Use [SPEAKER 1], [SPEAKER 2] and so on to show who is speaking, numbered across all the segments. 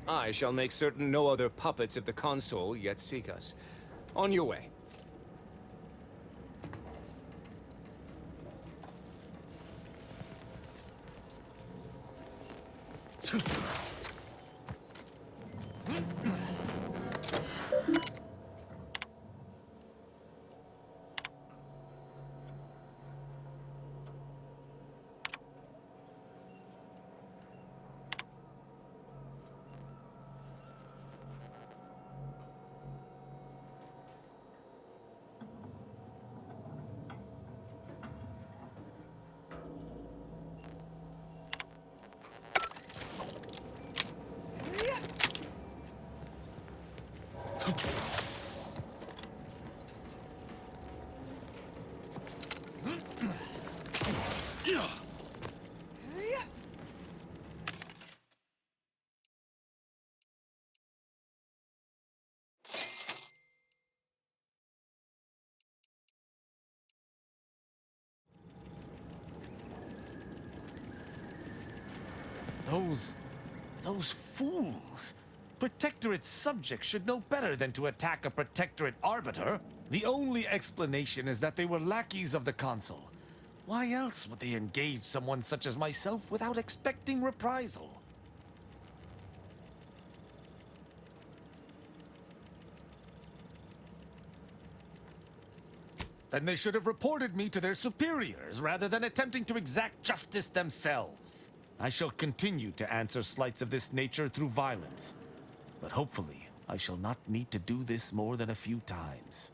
[SPEAKER 1] I shall make certain no other puppets of the console yet seek us. On your way.
[SPEAKER 2] Those fools! Protectorate subjects should know better than to attack a Protectorate arbiter. The only explanation is that they were lackeys of the consul. Why else would they engage someone such as myself without expecting reprisal? Then they should have reported me to their superiors rather than attempting to exact justice themselves. I shall continue to answer slights of this nature through violence. But hopefully, I shall not need to do this more than a few times.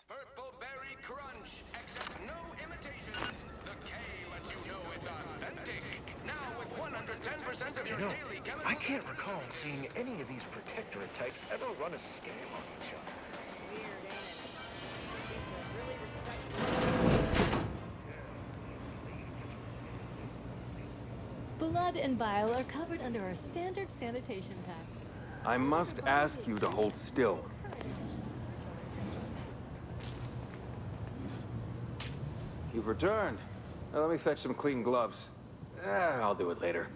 [SPEAKER 3] Purple Berry Crunch. Accept no imitations. The K lets you know it's authentic. Now with 110% of your daily chemical...
[SPEAKER 4] I can't recall seeing any of these Protectorate types ever run a scale on each other.
[SPEAKER 5] Weird, ain't it? Really respectful. blood and bile are covered under our standard sanitation tax.
[SPEAKER 6] I must ask you to hold still. You've returned. Now let me fetch some clean gloves. I'll do it later.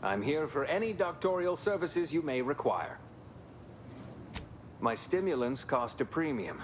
[SPEAKER 6] I'm here for any doctorial services you may require. My stimulants cost a premium.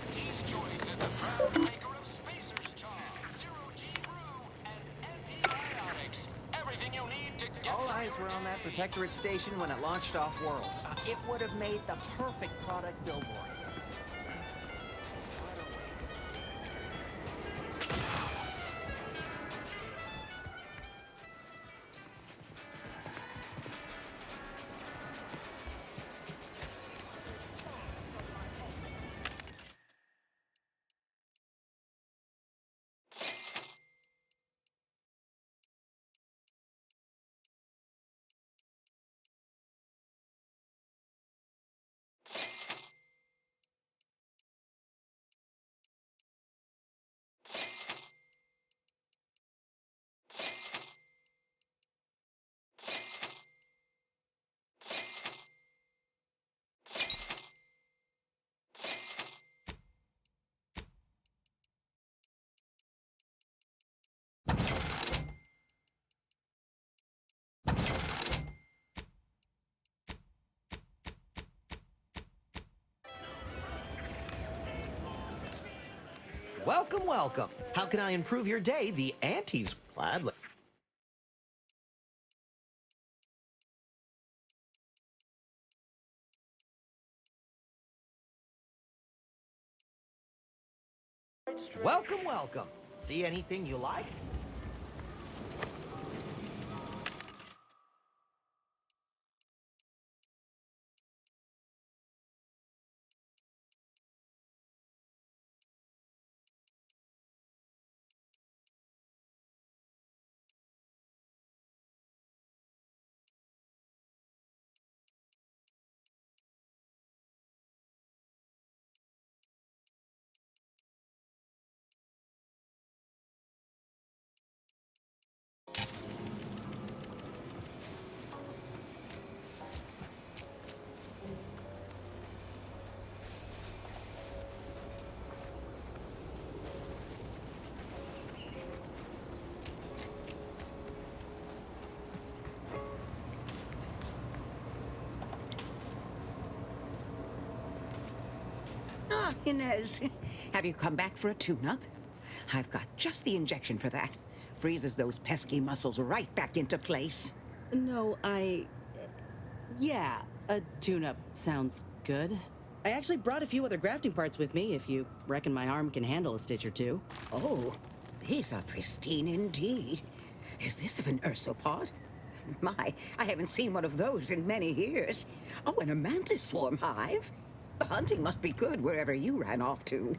[SPEAKER 3] Anti's Choice is the proud maker of Spacer's Charm, Zero-G Brew, and antibiotics. Everything you need to get
[SPEAKER 7] All
[SPEAKER 3] through
[SPEAKER 7] eyes
[SPEAKER 3] your
[SPEAKER 7] were on that
[SPEAKER 3] day.
[SPEAKER 7] Protectorate station when it launched off-world. It would have made the perfect product billboard.
[SPEAKER 8] Welcome, welcome. How can I improve your day? The Aunties gladly. Welcome, welcome. See anything you like?
[SPEAKER 9] Ah, Inez. Have you come back for a tune-up? I've got just the injection for that. Freezes those pesky muscles right back into place.
[SPEAKER 10] No, yeah, a tune-up sounds good. I actually brought a few other grafting parts with me, if you reckon my arm can handle a stitch or two.
[SPEAKER 9] Oh, these are pristine indeed. Is this of an ursopod? My, I haven't seen one of those in many years. Oh, and a mantis swarm hive. The hunting must be good wherever you ran off to.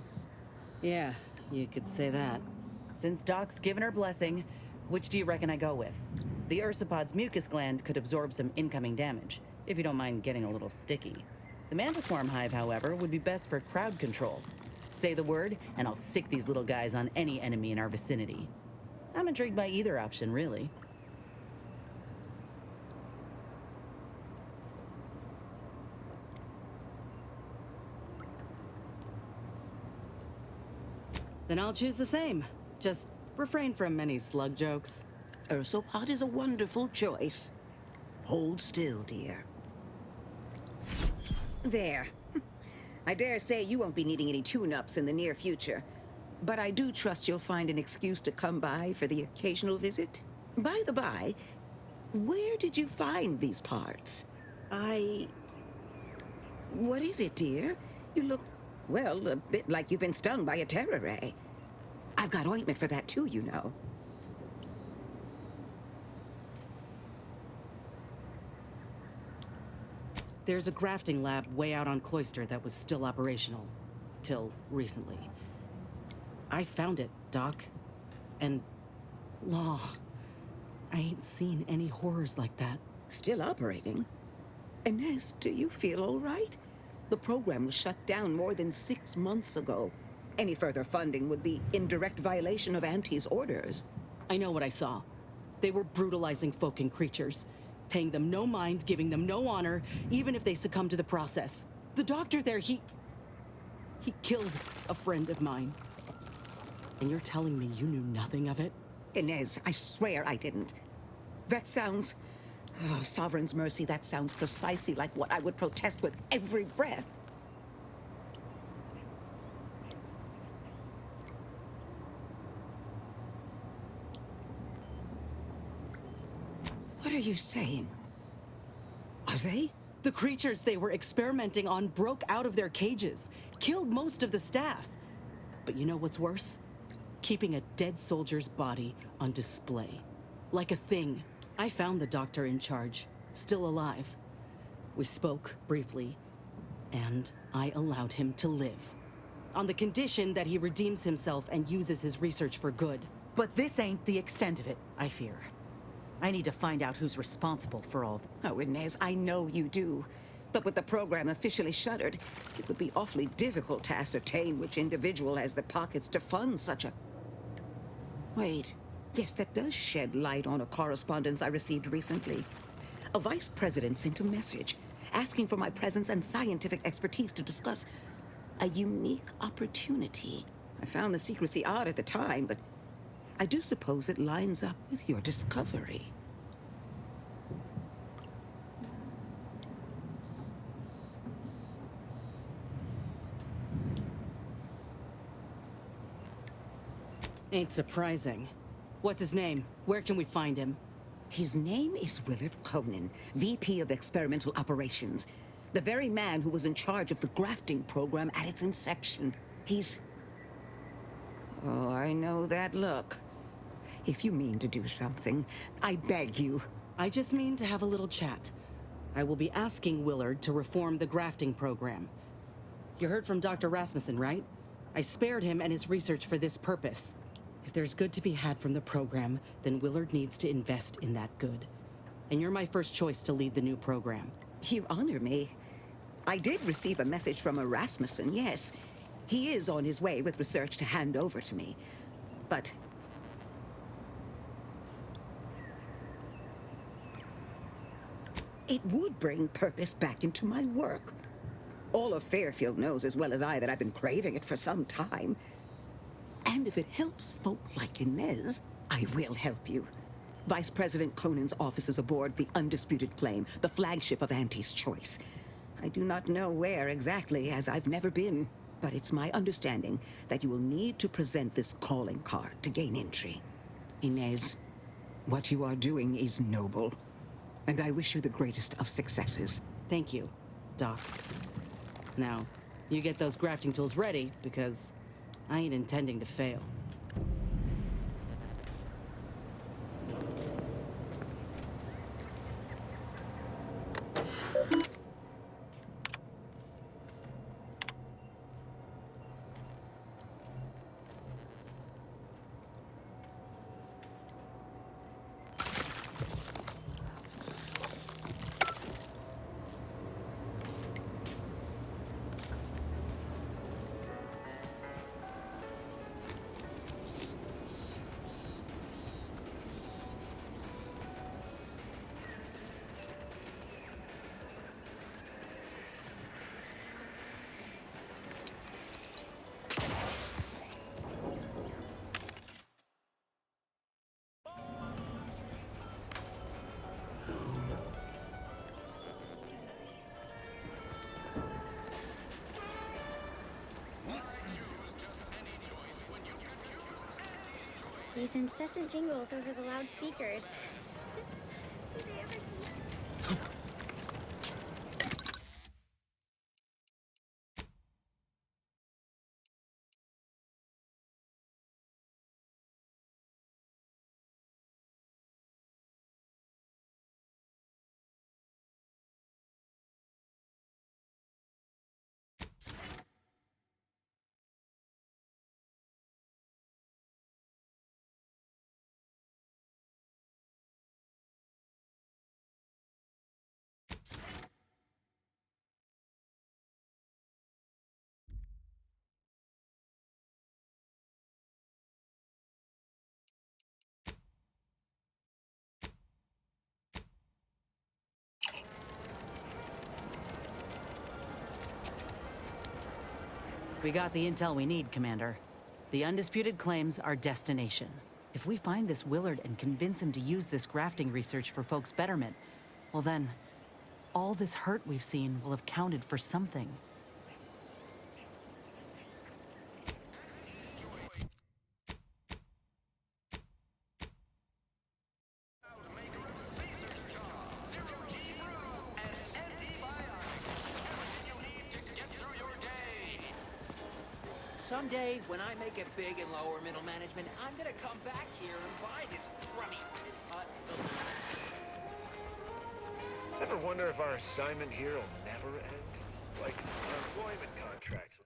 [SPEAKER 10] Yeah, you could say that. Since Doc's given her blessing, which do you reckon I go with? The ursopod's mucus gland could absorb some incoming damage, if you don't mind getting a little sticky. The mantis swarm hive, however, would be best for crowd control. Say the word, and I'll sick these little guys on any enemy in our vicinity. I'm intrigued by either option, really. Then I'll choose the same. Just refrain from any slug jokes.
[SPEAKER 9] Ursopod is a wonderful choice. Hold still, dear. There. I dare say you won't be needing any tune-ups in the near future. But I do trust you'll find an excuse to come by for the occasional visit. By the by, where did you find these parts? What is it, dear? You look, well, a bit like you've been stung by a terror ray. I've got ointment for that too, you know.
[SPEAKER 10] There's a grafting lab way out on Cloister that was still operational. Till recently. I found it, Doc. And... Law. I ain't seen any horrors like that.
[SPEAKER 9] Still operating? Inez, do you feel all right? The program was shut down more than 6 months ago. Any further funding would be in direct violation of Auntie's orders.
[SPEAKER 10] I know what I saw. They were brutalizing folk and creatures. Paying them no mind, giving them no honor, even if they succumb to the process. The doctor there, he killed a friend of mine. And you're telling me you knew nothing of it?
[SPEAKER 9] Inez, I swear I didn't. That sounds... Oh, Sovereign's mercy, that sounds precisely like what I would protest with every breath. What are you saying? Are they?
[SPEAKER 10] The creatures they were experimenting on broke out of their cages, killed most of the staff. But you know what's worse? Keeping a dead soldier's body on display. Like a thing. I found the doctor in charge, still alive. We spoke briefly, and I allowed him to live. On the condition that he redeems himself and uses his research for good.
[SPEAKER 11] But this ain't the extent of it, I fear. I need to find out who's responsible for all
[SPEAKER 9] Oh, Inez, I know you do. But with the program officially shuttered, it would be awfully difficult to ascertain which individual has the pockets to fund such a... Wait. Yes, that does shed light on a correspondence I received recently. A vice president sent a message asking for my presence and scientific expertise to discuss a unique opportunity. I found the secrecy odd at the time, but I do suppose it lines up with your discovery.
[SPEAKER 10] Ain't surprising. What's his name? Where can we find him?
[SPEAKER 9] His name is Willard Conan, VP of Experimental Operations. The very man who was in charge of the grafting program at its inception. He's... Oh, I know that look. If you mean to do something, I beg you.
[SPEAKER 10] I just mean to have a little chat. I will be asking Willard to reform the grafting program. You heard from Dr. Rasmussen, right? I spared him and his research for this purpose. If there's good to be had from the program, then Willard needs to invest in that good. And you're my first choice to lead the new program.
[SPEAKER 9] You honor me. I did receive a message from a Rasmussen, yes. He is on his way with research to hand over to me. But... it would bring purpose back into my work. All of Fairfield knows as well as I that I've been craving it for some time. And if it helps folk like Inez, I will help you. Vice President Conan's office is aboard the Undisputed Claim, the flagship of Auntie's choice. I do not know where exactly, as I've never been, but it's my understanding that you will need to present this calling card to gain entry. Inez, what you are doing is noble, and I wish you the greatest of successes.
[SPEAKER 10] Thank you, Doc. Now, you get those grafting tools ready, because I ain't intending to fail.
[SPEAKER 12] These incessant jingles over the loudspeakers. Do they ever cease?
[SPEAKER 11] We got the intel we need, Commander. The undisputed claims our destination. If we find this Willard and convince him to use this grafting research for folks' betterment, well then, all this hurt we've seen will have counted for something.
[SPEAKER 7] Someday, when I make it big in lower middle management, I'm gonna come back here and buy this crummy uncut.
[SPEAKER 4] Ever wonder if our assignment here will never end? Like, our employment contracts.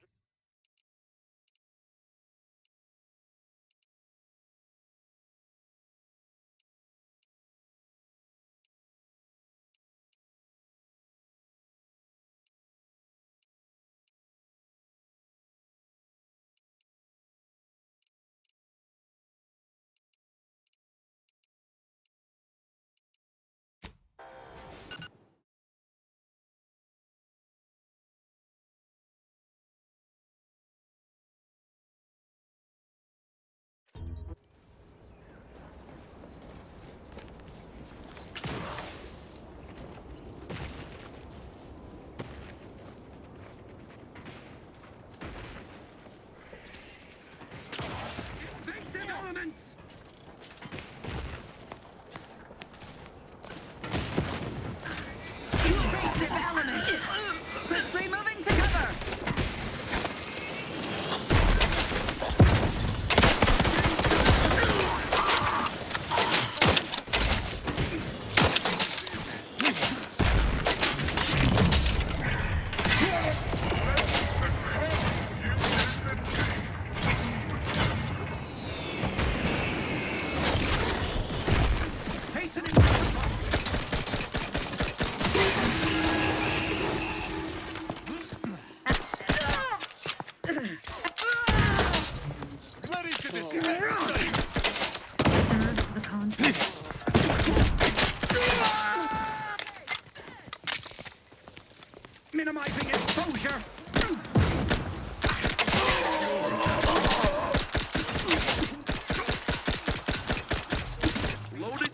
[SPEAKER 7] Minimizing exposure! Loaded.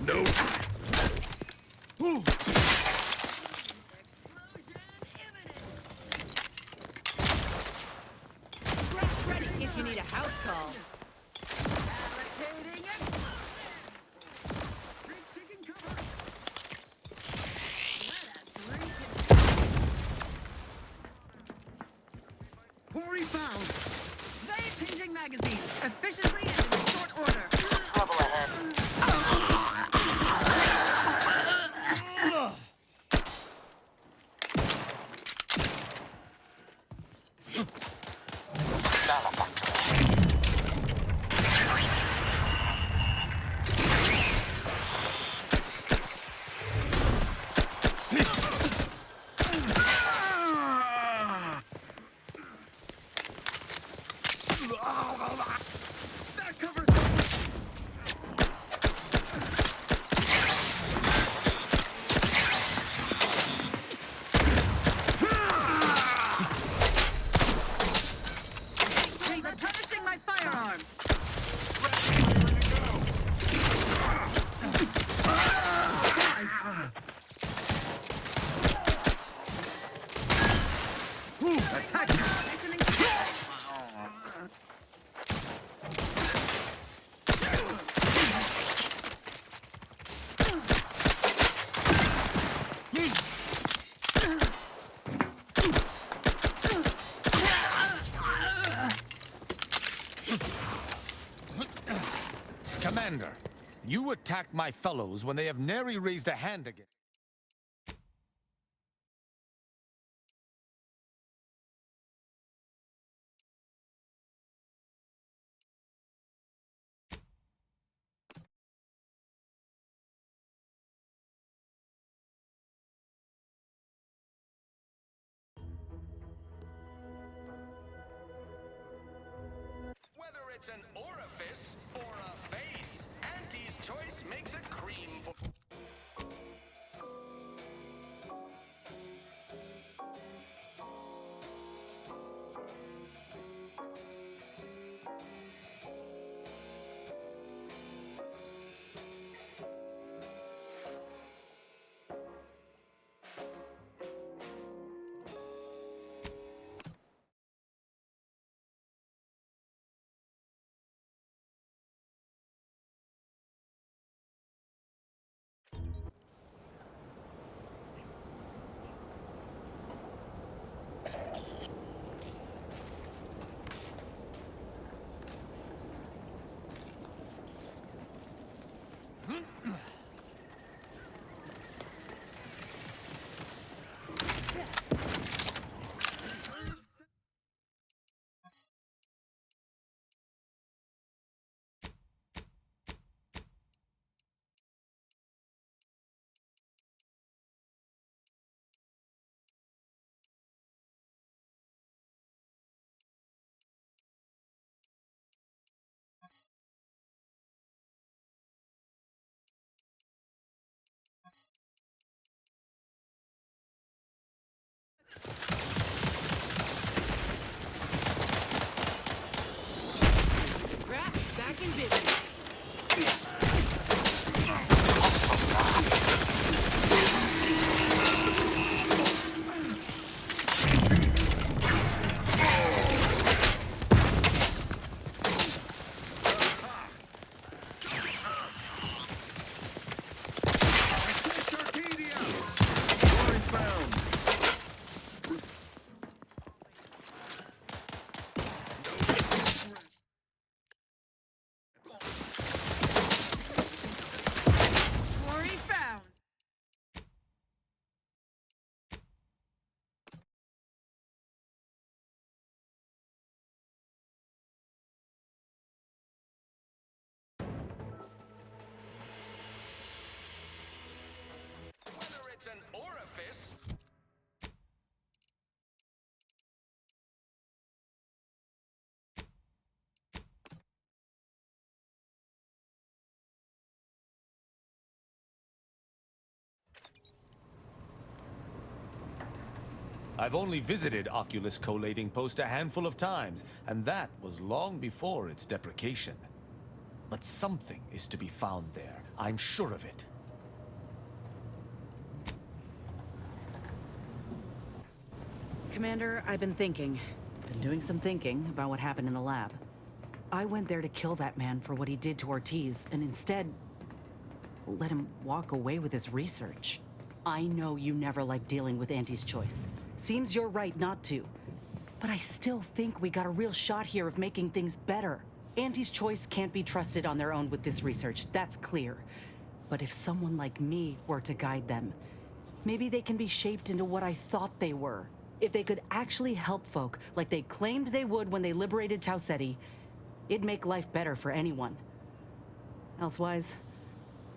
[SPEAKER 7] No.
[SPEAKER 11] Ready if you need a house call.
[SPEAKER 7] Quarry found. They painting magazines efficiently and in short order. Trouble ahead. That covers. Replenishing my firearm. Attack!
[SPEAKER 2] Commander, you attacked my fellows when they have nary raised a hand again.
[SPEAKER 3] Whether it's an orifice or a face, Auntie's choice makes a cream for...
[SPEAKER 7] Back in business. Quarry found.
[SPEAKER 3] Whether it's an orifice
[SPEAKER 2] I've only visited Oculus Collating Post a handful of times, and that was long before its deprecation. But something is to be found there. I'm sure of it.
[SPEAKER 11] Commander, I've been thinking. Been doing some thinking about what happened in the lab. I went there to kill that man for what he did to Ortiz, and instead let him walk away with his research. I know you never liked dealing with Auntie's choice. Seems you're right not to. But I still think we got a real shot here of making things better. Auntie's choice can't be trusted on their own with this research, that's clear. But if someone like me were to guide them, maybe they can be shaped into what I thought they were. If they could actually help folk like they claimed they would when they liberated Tau Ceti, it'd make life better for anyone. Elsewise,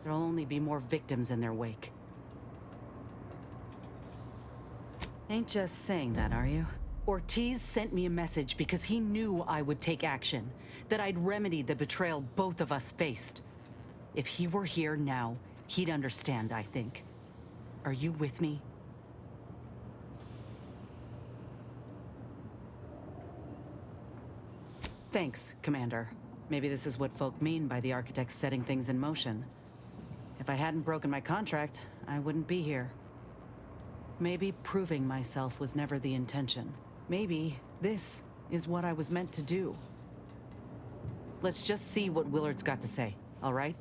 [SPEAKER 11] there'll only be more victims in their wake. Ain't just saying that, are you? Ortiz sent me a message because he knew I would take action, that I'd remedy the betrayal both of us faced. If he were here now, he'd understand, I think. Are you with me? Thanks, Commander. Maybe this is what folk mean by the architects setting things in motion. If I hadn't broken my contract, I wouldn't be here. Maybe proving myself was never the intention. Maybe this is what I was meant to do. Let's just see what Willard's got to say, all right?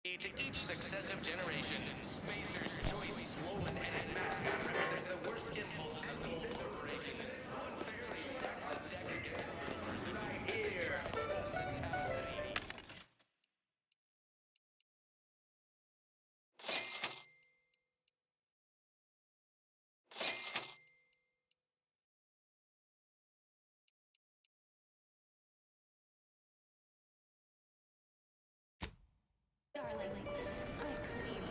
[SPEAKER 3] To each successive generation, Spacer's Choice swollen headed mascot represents the worst impulses of the big corporations. Unfairly stacked the deck against the little person as they trap us in Town City.
[SPEAKER 5] Darlings, I clean.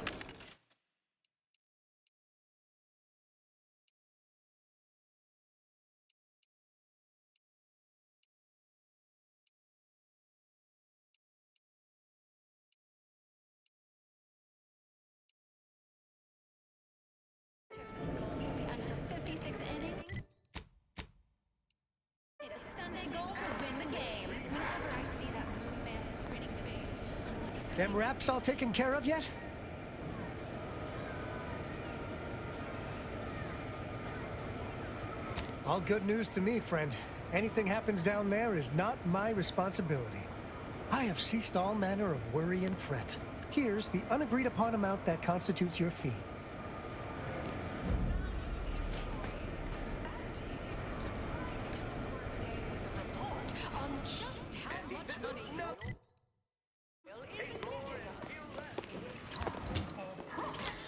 [SPEAKER 5] End of 56th inning. Need a Sunday goal to win the game. Whenever I see that moon man's grinning face, I want to
[SPEAKER 13] Them wraps all taken care of yet? All good news to me, friend. Anything happens down there is not my responsibility. I have ceased all manner of worry and fret. Here's the unagreed upon amount that constitutes your fee.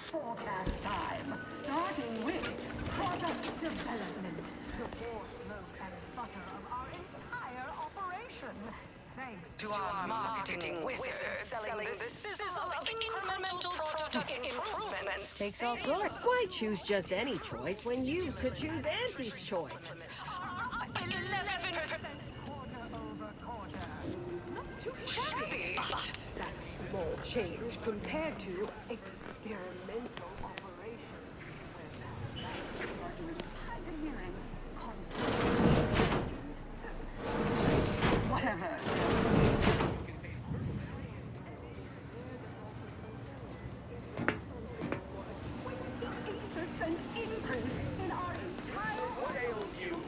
[SPEAKER 7] Forecast time, starting with product development. The core smoke and butter of our entire operation. Thanks to our marketing wizards selling the sizzle of incremental product improvements.
[SPEAKER 14] Takes all sorts. Why choose just any choice when you could choose Auntie's choice?
[SPEAKER 7] 11% quarter over quarter. Not too shabby, but that's small change compared to experimental operations. Where we are doing pioneering whatever. Increase in our entire what ails you,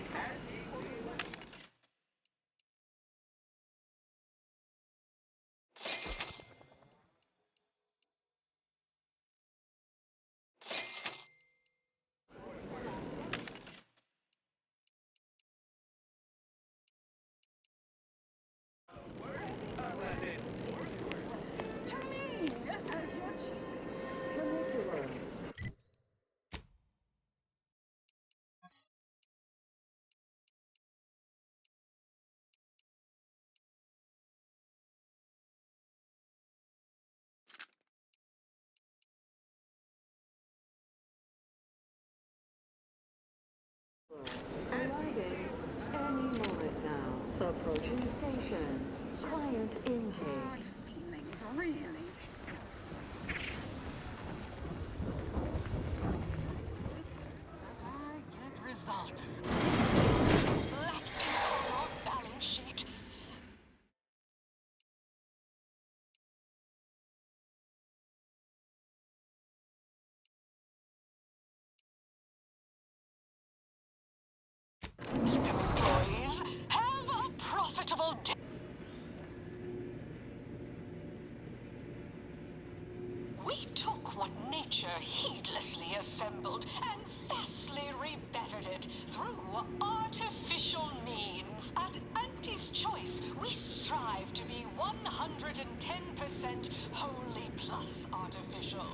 [SPEAKER 15] Arriving any moment now. Approaching station. Client intake.
[SPEAKER 7] Really?
[SPEAKER 16] I get results. Black ink on our balance sheet. Employees, have a profitable day. We took what nature heedlessly assembled and fastly rebettered it through artificial means. At Auntie's Choice, we strive to be 110% wholly plus artificial.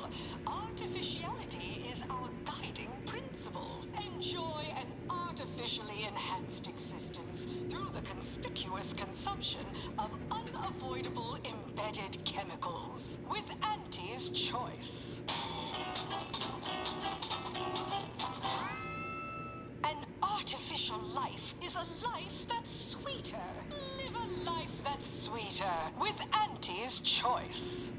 [SPEAKER 16] Artificiality is our guiding principle. Enjoy an artificially enhanced existence through the conspicuous consumption of unavoidable embedded chemicals. With Auntie's Choice. An artificial life is a life that's sweeter. Live a life that's sweeter with Auntie's Choice.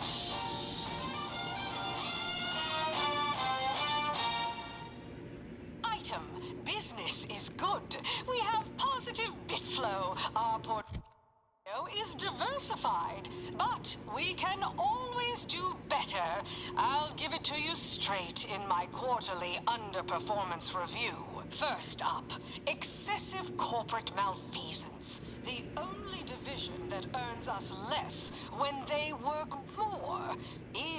[SPEAKER 16] Item, business is good. We have positive bit flow. Our portfolio is diversified, but we can always do better. I'll give it to you straight in my quarterly underperformance review. First up, excessive corporate malfeasance. The only division that earns us less when they work more.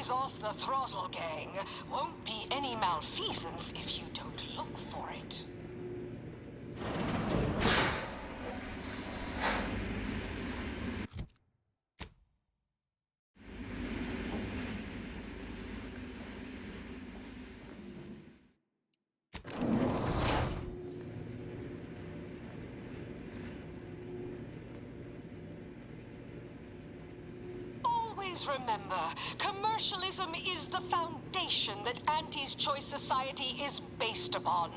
[SPEAKER 16] ease off the throttle, gang. Won't be any malfeasance if you don't look for it. Always remember, commercialism is the foundation that Auntie's Choice Society is based upon.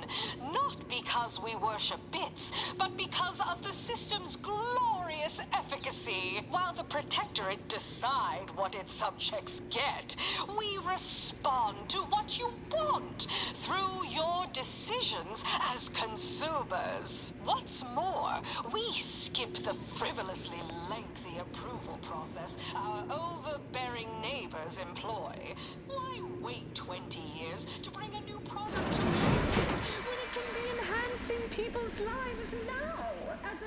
[SPEAKER 16] Not because we worship bits, but because of the system's glorious efficacy. While the Protectorate decide what its subjects get, we respond to what you want through your decisions as consumers. What's more, we skip the frivolously lengthy approval process our overbearing neighbors employ. Why wait 20 years to bring a new product to market when it can be enhancing people's lives now as a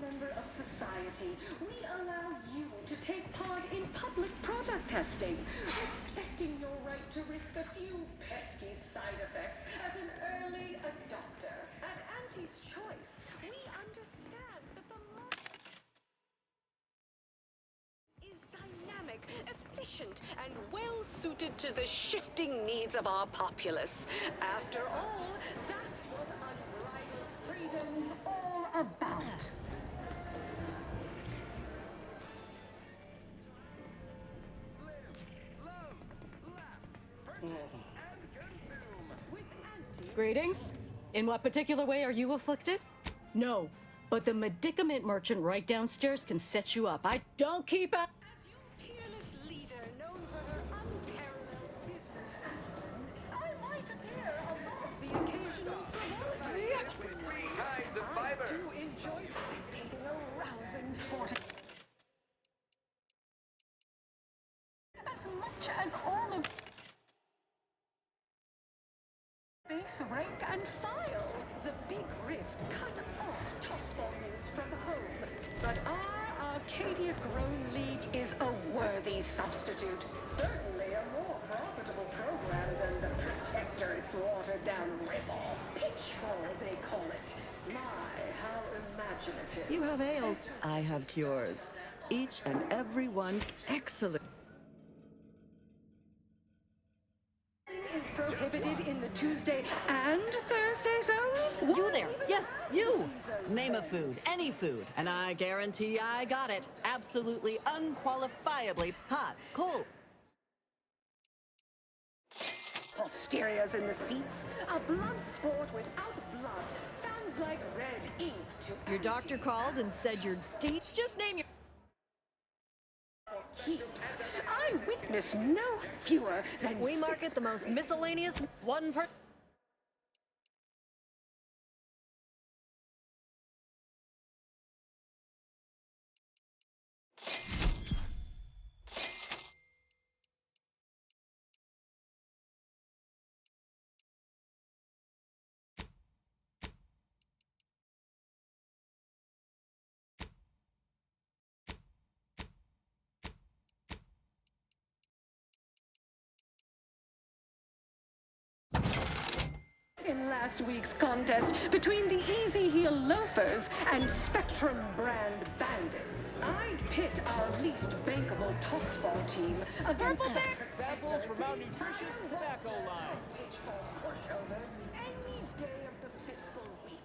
[SPEAKER 16] member of society? We allow you to take part in public product testing, respecting your right to risk a few pesky side effects as an early adopter. At Auntie's Choice, we understand that the market is dynamic, efficient, and well suited to the shifting needs of our populace. After all, that's what unbridled freedom's all about.
[SPEAKER 17] Greetings. In what particular way are you afflicted? No, but the medicament merchant right downstairs can set you up. I don't keep up.
[SPEAKER 16] As your peerless leader, known for her unparalleled business acumen, I might appear above the occasional frivolity.
[SPEAKER 3] Three kinds of fiber.
[SPEAKER 16] I do enjoy spectating a rousing sporting as much as all of base, rank, and file. The big rift cut off tossball news from home. But our Arcadia-grown league is a worthy substitute. Certainly a more profitable program than the Protectorate's watered-down ripoff. Pitchfall, they call it. My, how imaginative.
[SPEAKER 18] You have ails, I have cures. Each and every one excellent.
[SPEAKER 16] Is prohibited in the Tuesday and Thursday zones?
[SPEAKER 18] You there! Yes, you! Name a food, any food, and I guarantee I got it. Absolutely, unqualifiably hot, cool.
[SPEAKER 16] Posteriors in the seats. A blood sport without blood. Sounds like red ink to
[SPEAKER 18] Your doctor called and said you're just name your...
[SPEAKER 16] keeps. I witness no fewer than
[SPEAKER 17] We market the most miscellaneous one per...
[SPEAKER 16] in last week's contest between the Easy Heel Loafers and Spectrum brand Bandits. I'd pit our least bankable tossball team against
[SPEAKER 3] Examples from our nutritious tobacco line.
[SPEAKER 16] pitchball pushovers any day of the fiscal week.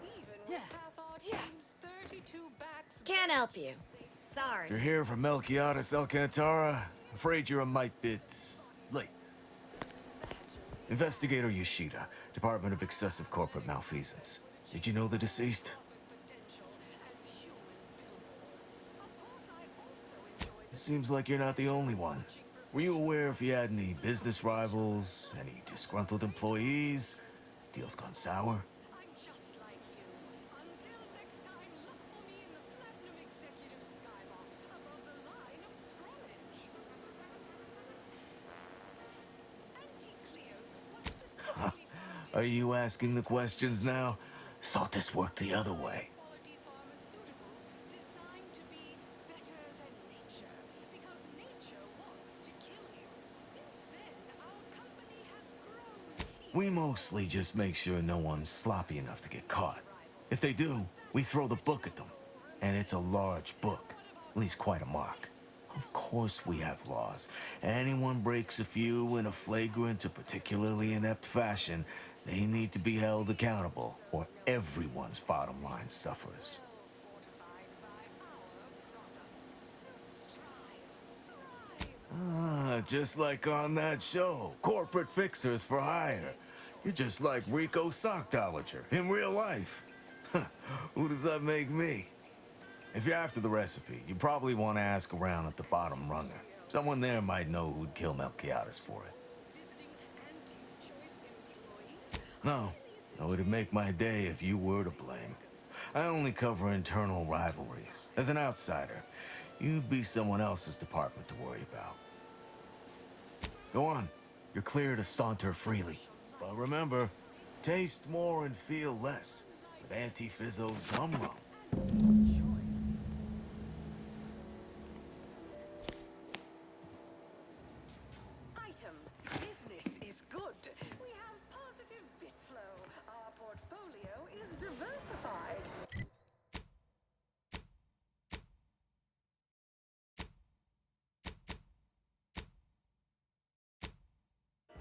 [SPEAKER 16] Even with half our team's 32 backs.
[SPEAKER 19] Can't help you. Sorry.
[SPEAKER 2] If you're here from Melquiades Alcantara, afraid you're a mite bit late. Investigator Yoshida, Department of Excessive Corporate Malfeasance. Did you know the deceased? It seems like you're not the only one. Were you aware if you had any business rivals, any disgruntled employees? Deals gone sour? Are you asking the questions now? Thought this worked the other way.
[SPEAKER 19] We mostly just make sure no one's sloppy enough to get caught. If they do, we throw the book at them. And it's a large book. Leaves quite a mark. Of course we have laws. Anyone breaks a few in a flagrant or particularly inept fashion, they need to be held accountable, or everyone's bottom line suffers. Ah, just like on that show, Corporate Fixers for Hire. You're just like Rico Sockdolager in real life. Who does that make me? If you're after the recipe, you probably want to ask around at the bottom runner. Someone there might know who'd kill Melquiades for it. No, it'd make my day if you were to blame. I only cover internal rivalries. As an outsider, you'd be someone else's department to worry about. Go on. You're clear to saunter freely. But remember, taste more and feel less with Anti-Fizzo Gum Rum.
[SPEAKER 16] Item. Business is good. We have positive bit flow. Our portfolio is diversified.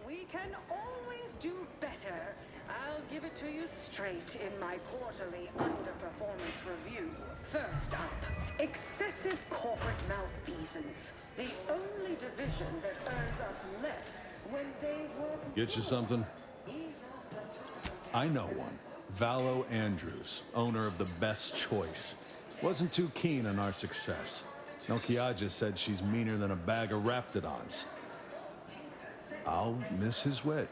[SPEAKER 16] We can always do better. I'll give it to you straight in my quarterly underperformance review. First up, excessive corporate malfeasance. The only division that earns us less when they work.
[SPEAKER 20] Get you something? I know one. Valo Andrews, owner of the Best Choice. Wasn't too keen on our success. Melquiades said she's meaner than a bag of raptidons. I'll miss his wit.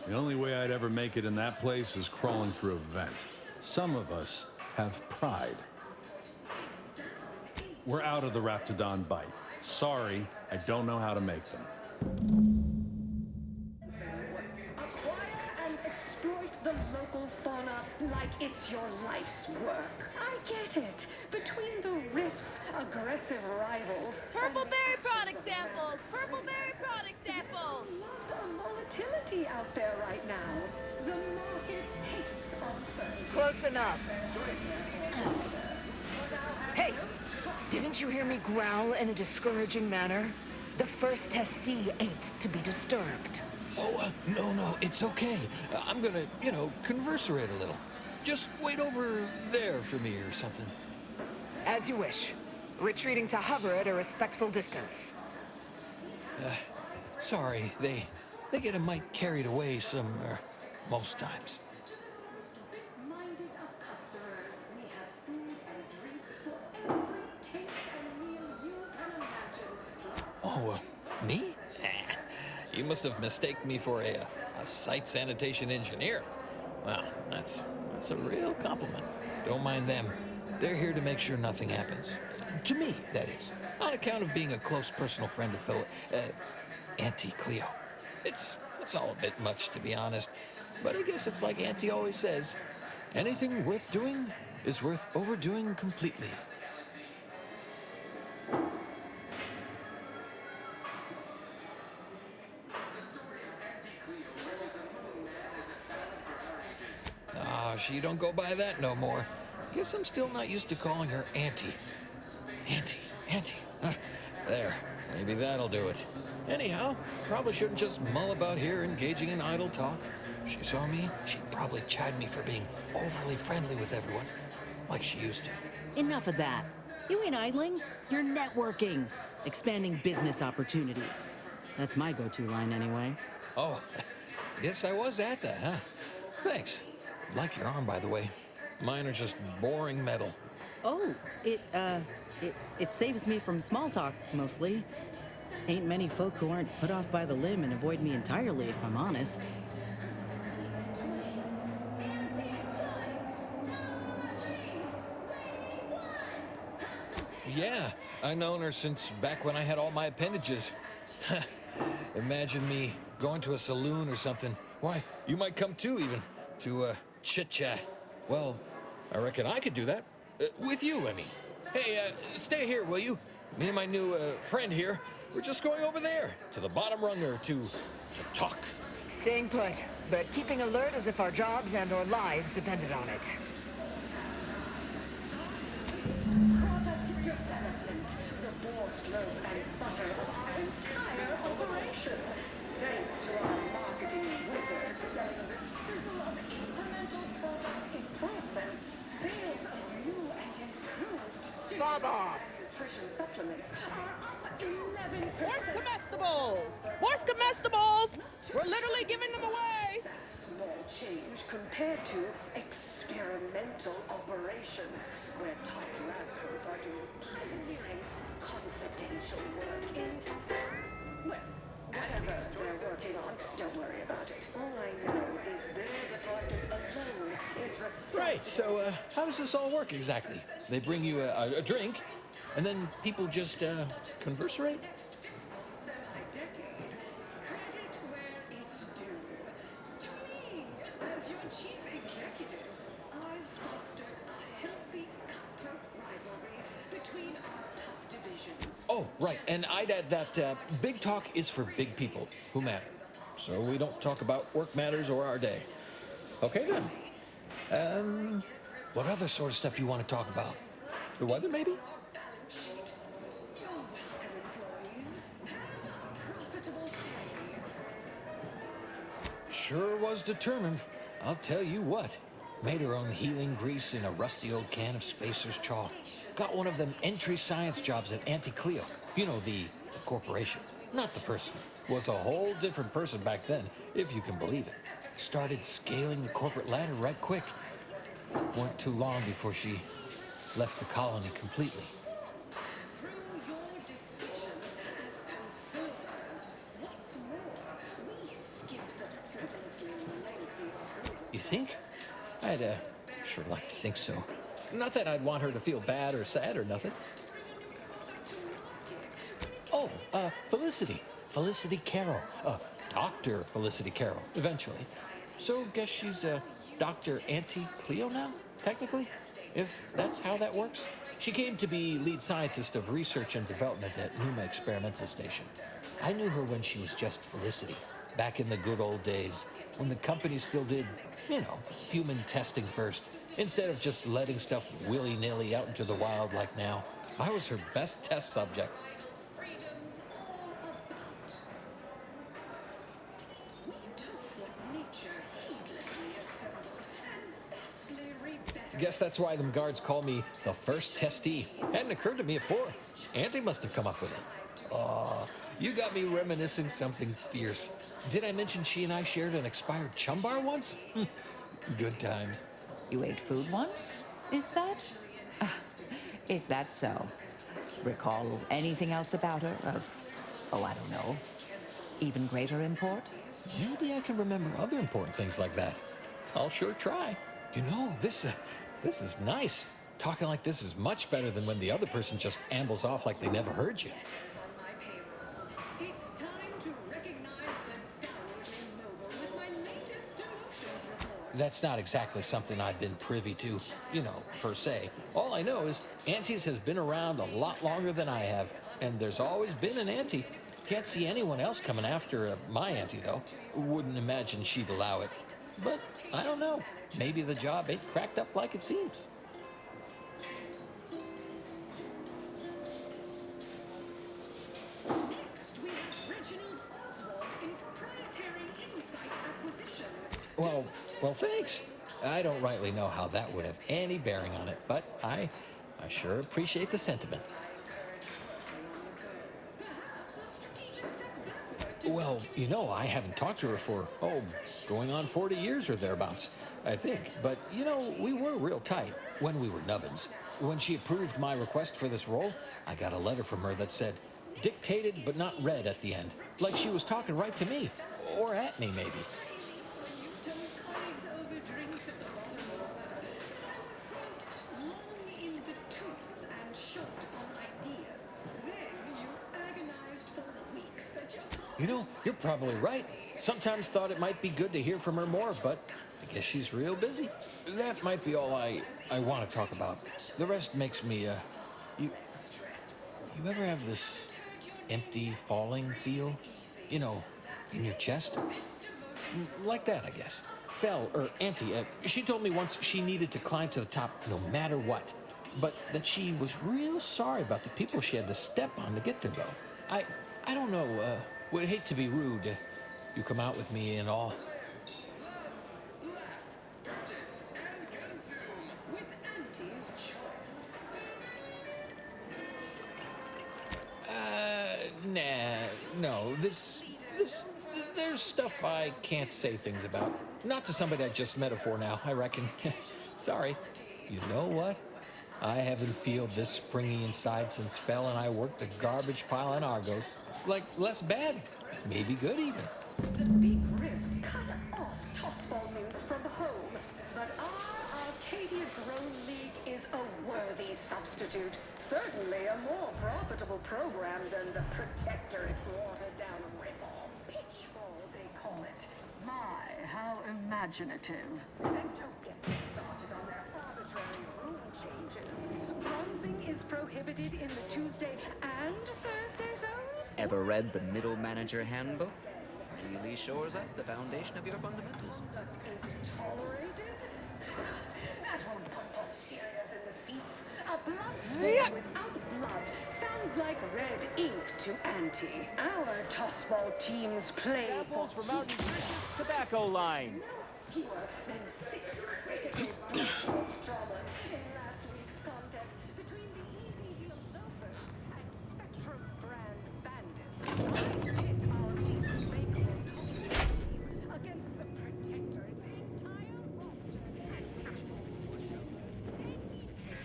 [SPEAKER 20] The only way I'd ever make it in that place is crawling through a vent. Some of us have pride. We're out of the raptidon bite. Sorry, I don't know how to make them.
[SPEAKER 16] Acquire and exploit the local fauna like it's your life's work. I get it. Between the rifts, aggressive rivals.
[SPEAKER 5] Purple berry product samples! Purple berry product samples!
[SPEAKER 16] A lot of volatility out there right now. The market hates uncertainty.
[SPEAKER 21] Close enough. Hey, didn't you hear me growl in a discouraging manner? The first testee ain't to be disturbed.
[SPEAKER 3] Oh, no, it's okay. I'm gonna, converserate a little. Just wait over there for me or something.
[SPEAKER 21] As you wish. Retreating to hover at a respectful distance.
[SPEAKER 3] Sorry, they get a mite carried away most times.
[SPEAKER 16] Minded of customers, we have food and drink for every taste and meal you can imagine.
[SPEAKER 3] Oh, me? You must have mistaken me for a site sanitation engineer. Well, that's a real compliment. Don't mind them. They're here to make sure nothing happens. To me, that is. On account of being a close personal friend of Auntie Cleo. It's all a bit much, to be honest. But I guess it's like Auntie always says, anything worth doing is worth overdoing completely. She don't go by that no more. Guess I'm still not used to calling her Auntie. Auntie. There, maybe that'll do it. Anyhow, probably shouldn't just mull about here engaging in idle talk. If she saw me, she'd probably chide me for being overly friendly with everyone, like she used to.
[SPEAKER 11] Enough of that. You ain't idling, you're networking, expanding business opportunities. That's my go-to line anyway.
[SPEAKER 3] Oh, guess I was at that, huh? Thanks. Like your arm, by the way. Mine are just boring metal.
[SPEAKER 11] Oh, it saves me from small talk, mostly. Ain't many folk who aren't put off by the limb and avoid me entirely, if I'm honest.
[SPEAKER 3] Yeah, I've known her since back when I had all my appendages. Imagine me going to a saloon or something. Why, you might come too, even, to, chit-chat. Well, I reckon I could do that. With you, I mean. Hey, stay here, will you? Me and my new, friend here,
[SPEAKER 1] We're just going over there, to the bottom runger, to talk.
[SPEAKER 21] Staying put, but keeping alert as if our jobs and our lives depended on it.
[SPEAKER 7] Product development, the boss loaf and butter of our entire operation. Thanks to our marketing wizard selling the sizzle of incremental product improvements, sales of new and improved
[SPEAKER 21] Bob off.
[SPEAKER 7] nutrition supplements are up 11%.
[SPEAKER 22] Where's comestibles? Where's comestibles? We're literally giving them away.
[SPEAKER 7] Small change compared to experimental operations, where top lab coats are doing pioneering confidential work in, well, whatever they're working on, don't worry about it. All I know is their department alone is responsible.
[SPEAKER 1] Right, so how does this all work exactly? They bring you a drink, and then people just conversate?
[SPEAKER 7] Credit where it's due. To me, as your chief executive, I've fostered a healthy cutthroat rivalry between our top divisions.
[SPEAKER 1] Oh, right, and I'd add that big talk is for big people who matter. So we don't talk about work matters or our day. Okay, then. What other sort of stuff you want to talk about? The weather, maybe?
[SPEAKER 7] You're welcome, employees. Have a profitable day.
[SPEAKER 1] Sure was determined. I'll tell you what. Made her own healing grease in a rusty old can of Spacer's chalk. Got one of them entry science jobs at Auntie Cleo. You know, the corporation. Not the person. Was a whole different person back then, if you can believe it. Started scaling the corporate ladder right quick. Weren't too long before she left the colony completely.
[SPEAKER 7] Through your decisions as consumers, what's more, we skip the frivolously lengthy approval.
[SPEAKER 1] You think? I'd sure like to think so. Not that I'd want her to feel bad or sad or nothing. Oh, Felicity. Felicity Carroll. Dr. Felicity Carroll, eventually. So guess she's Dr. Auntie Cleo now, technically? If that's how that works? She came to be lead scientist of research and development at Numa Experimental Station. I knew her when she was just Felicity, back in the good old days, when the company still did, you know, human testing first, instead of just letting stuff willy-nilly out into the wild like now. I was her best test subject.
[SPEAKER 7] Freedom's all about. We took what nature heedlessly assembled and vastly rebettered.
[SPEAKER 1] Guess that's why them guards call me the first testee. Hadn't occurred to me before. Auntie must have come up with it. Oh, you got me reminiscing something fierce. Did I mention she and I shared an expired chum bar once? Good times.
[SPEAKER 23] You ate food once? Is that? Is that so? Recall anything else about her of, oh, I don't know, even greater import?
[SPEAKER 1] Maybe I can remember other important things like that. I'll sure try. You know, this is nice. Talking like this is much better than when the other person just ambles off like they never heard you.
[SPEAKER 7] On my payroll. It's time to recognize the downwardly noble with my latest devotions report.
[SPEAKER 1] That's not exactly something I've been privy to, you know, per se. All I know is Auntie's has been around a lot longer than I have, and there's always been an Auntie. Can't see anyone else coming after my Auntie, though. Wouldn't imagine she'd allow it. But I don't know. Maybe the job ain't cracked up like it seems.
[SPEAKER 7] Next, we have Reginald Oswald in proprietary insight acquisition.
[SPEAKER 1] Well, thanks. I don't rightly know how that would have any bearing on it, but I sure appreciate the sentiment.
[SPEAKER 7] Perhaps a strategic step backward.
[SPEAKER 1] Well, you know, I haven't talked to her for, going on 40 years or thereabouts, I think. But, you know, we were real tight when we were nubbins. When she approved my request for this role, I got a letter from her that said, dictated but not read at the end. Like she was talking right to me. Or at me, maybe.
[SPEAKER 7] Turn colleagues over drinks at the bottom of the ladder. It was quite long in the tooth and short on ideas. Then you agonized for weeks that your
[SPEAKER 1] You know, you're probably right. Sometimes thought it might be good to hear from her more, but I guess she's real busy. That might be all I want to talk about. The rest makes me, you ever have this empty, falling feel? You know, in your chest? Like that, I guess. Auntie, she told me once she needed to climb to the top no matter what. But that she was real sorry about the people she had to step on to get there, though. I don't know, would hate to be rude. You come out with me and all. No, there's stuff I can't say things about. Not to somebody I just met for now, I reckon. Sorry. You know what? I haven't felt this springy inside since Fel and I worked the garbage pile in Argos. Like, less bad. Maybe good, even.
[SPEAKER 7] The big rift cut off tossball news from home, but our Arcadia Grown League is a worthy substitute. Certainly a more profitable program than the Protectorate's watered-down ripoff. Pitchball, they call it. My, how imaginative. And don't get me started on their arbitrary rule changes. Bronzing is prohibited in the Tuesday and Thursday zones.
[SPEAKER 6] Ever read the Middle Manager Handbook? Really shores up the foundation of your fundamentals.
[SPEAKER 7] Is tolerated? That won't put posteriors in the seats. A blood sport without blood sounds like red ink to Auntie. Our tossball teams play
[SPEAKER 8] Samples
[SPEAKER 7] for
[SPEAKER 8] from Mountain Creek's tobacco line.
[SPEAKER 7] fewer than 6 critical blood sports traumas in last week's contest between the Easy Heel Loafers and Spectrum Brand Bandits. Pit our least bankable tossball team against the Protectorate's entire roster and pitchball pushovers any day.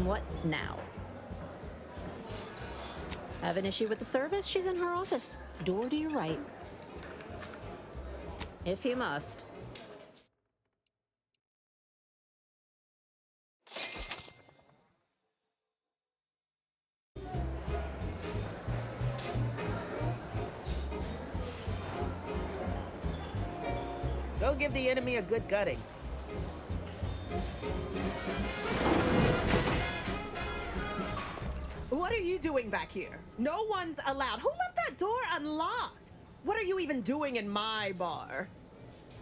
[SPEAKER 9] What now? Have an issue with the service? She's in her office. Door to your right. If you must.
[SPEAKER 22] Go give the enemy a good gutting.
[SPEAKER 24] What are you doing back here? No one's allowed. Who left that door unlocked? What are you even doing in my bar?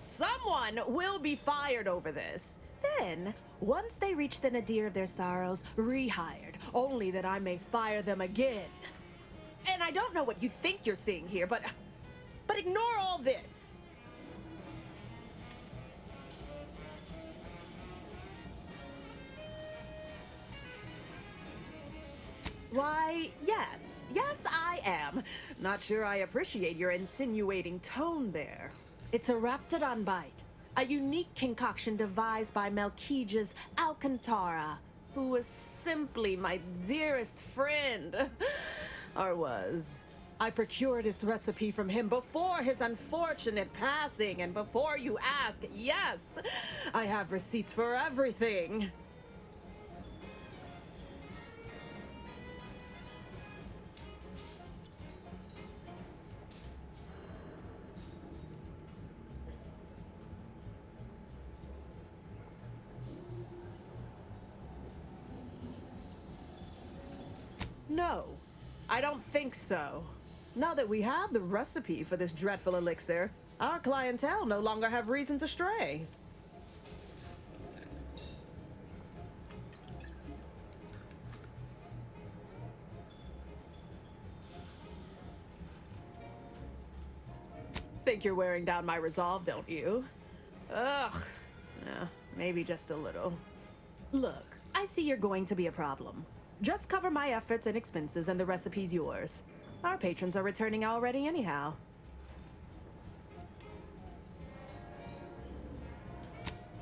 [SPEAKER 24] Someone will be fired over this. Then, once they reach the nadir of their sorrows, rehired, only that I may fire them again. And I don't know what you think you're seeing here, but ignore all this. Why, yes. Yes, I am. Not sure I appreciate your insinuating tone there. It's a Raptidon bite, a unique concoction devised by Melchiges Alcantara, who was simply my dearest friend. Or was. I procured its recipe from him before his unfortunate passing, and before you ask, yes, I have receipts for everything. No, I don't think so. Now that we have the recipe for this dreadful elixir, our clientele no longer have reason to stray. Think you're wearing down my resolve, don't you? Ugh. Yeah, maybe just a little. Look, I see you're going to be a problem. Just cover my efforts and expenses and the recipe's yours. Our patrons are returning already anyhow.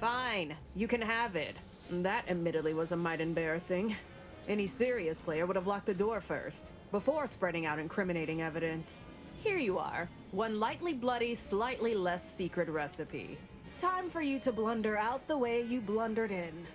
[SPEAKER 24] Fine, you can have it. That admittedly was a mite embarrassing. Any serious player would have locked the door first, before spreading out incriminating evidence. Here you are. One lightly bloody, slightly less secret recipe. Time for you to blunder out the way you blundered in.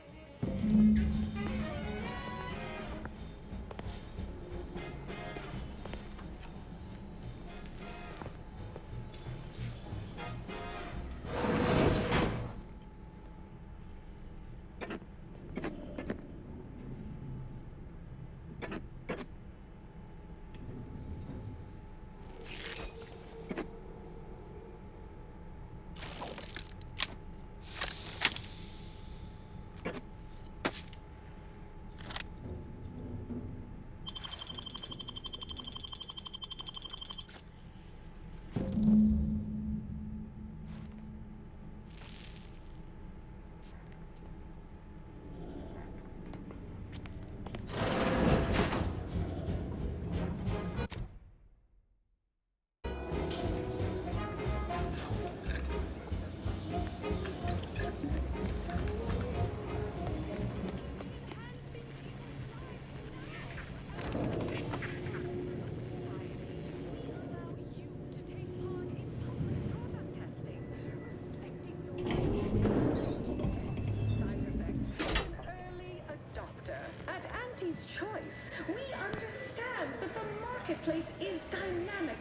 [SPEAKER 7] Choice. We understand that the marketplace is dynamic,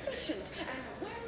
[SPEAKER 7] efficient, and where